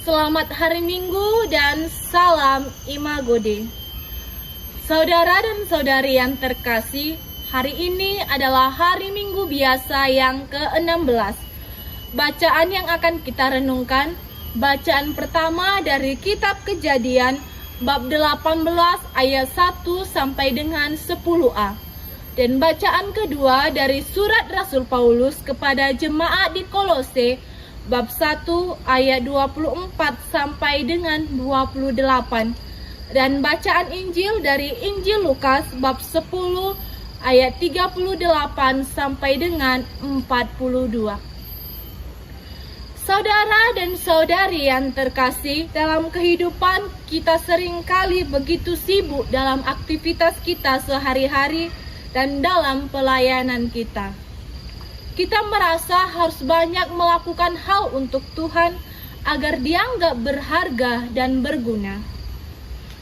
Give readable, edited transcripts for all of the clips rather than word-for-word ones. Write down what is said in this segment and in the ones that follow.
Selamat hari Minggu dan salam Imagode. Saudara dan saudari yang terkasih, hari ini adalah hari Minggu biasa yang ke-16. Bacaan yang akan kita renungkan, bacaan pertama dari kitab Kejadian bab 18 ayat 1 sampai dengan 10a. Dan bacaan kedua dari surat Rasul Paulus kepada jemaat di Kolose bab 1 ayat 24 sampai dengan 28. Dan bacaan Injil dari Injil Lukas bab 10 ayat 38 sampai dengan 42. Saudara dan saudari yang terkasih, dalam kehidupan kita seringkali begitu sibuk dalam aktivitas kita sehari-hari dan dalam pelayanan kita. Kita merasa harus banyak melakukan hal untuk Tuhan agar dianggap berharga dan berguna.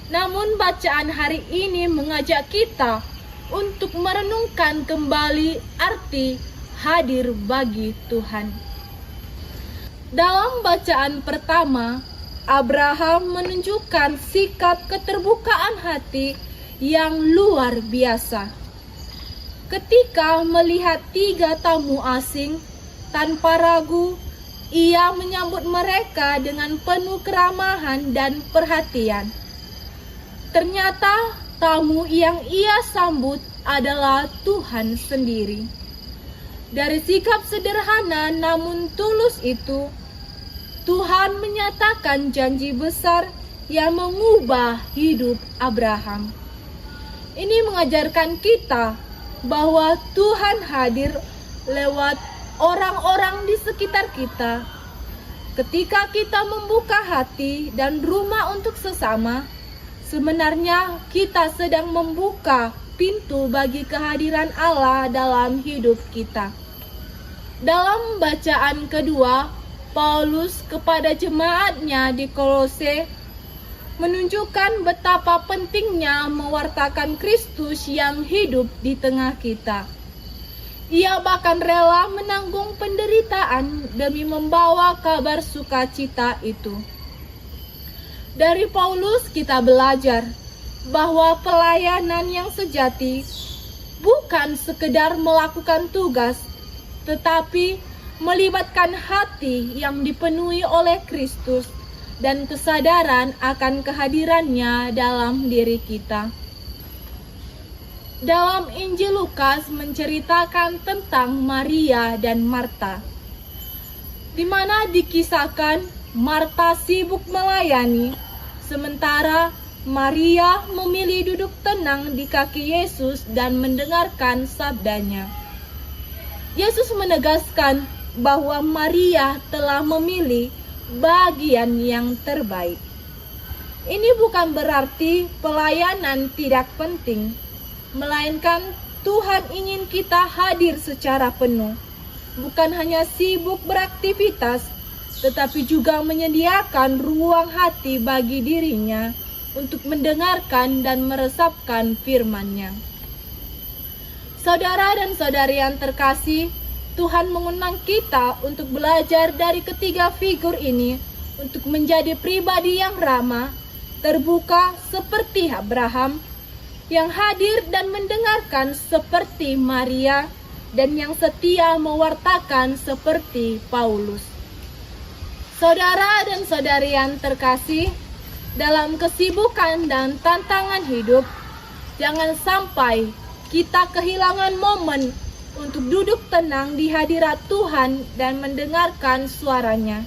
Namun bacaan hari ini mengajak kita untuk merenungkan kembali arti hadir bagi Tuhan. Dalam bacaan pertama, Abraham menunjukkan sikap keterbukaan hati yang luar biasa. Ketika melihat 3 tamu asing, tanpa ragu, ia menyambut mereka dengan penuh keramahan dan perhatian. Ternyata tamu yang ia sambut adalah Tuhan sendiri. Dari sikap sederhana namun tulus itu, Tuhan menyatakan janji besar yang mengubah hidup Abraham. Ini mengajarkan kita bahwa Tuhan hadir lewat orang-orang di sekitar kita. Ketika kita membuka hati dan rumah untuk sesama, sebenarnya kita sedang membuka pintu bagi kehadiran Allah dalam hidup kita. Dalam bacaan kedua, Paulus kepada jemaatnya di Kolose menunjukkan betapa pentingnya mewartakan Kristus yang hidup di tengah kita. Ia bahkan rela menanggung penderitaan demi membawa kabar sukacita itu. Dari Paulus kita belajar bahwa pelayanan yang sejati bukan sekedar melakukan tugas, tetapi melibatkan hati yang dipenuhi oleh Kristus dan kesadaran akan kehadirannya dalam diri kita. Dalam Injil Lukas menceritakan tentang Maria dan Marta, di mana dikisahkan Marta sibuk melayani, sementara Maria memilih duduk tenang di kaki Yesus dan mendengarkan sabdanya. Yesus menegaskan bahwa Maria telah memilih bagian yang terbaik. Ini bukan berarti pelayanan tidak penting, melainkan Tuhan ingin kita hadir secara penuh, bukan hanya sibuk beraktivitas, tetapi juga menyediakan ruang hati bagi dirinya untuk mendengarkan dan meresapkan firman-Nya. Saudara dan saudari yang terkasih, Tuhan mengundang kita untuk belajar dari ketiga figur ini untuk menjadi pribadi yang ramah, terbuka seperti Abraham, yang hadir dan mendengarkan seperti Maria, dan yang setia mewartakan seperti Paulus. Saudara dan saudari yang terkasih, dalam kesibukan dan tantangan hidup, jangan sampai kita kehilangan momen untuk duduk tenang di hadirat Tuhan dan mendengarkan suaranya.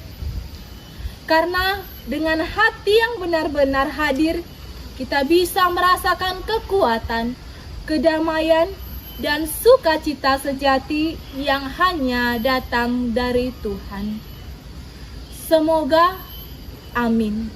Karena dengan hati yang benar-benar hadir, kita bisa merasakan kekuatan, kedamaian, dan sukacita sejati yang hanya datang dari Tuhan. Semoga amin.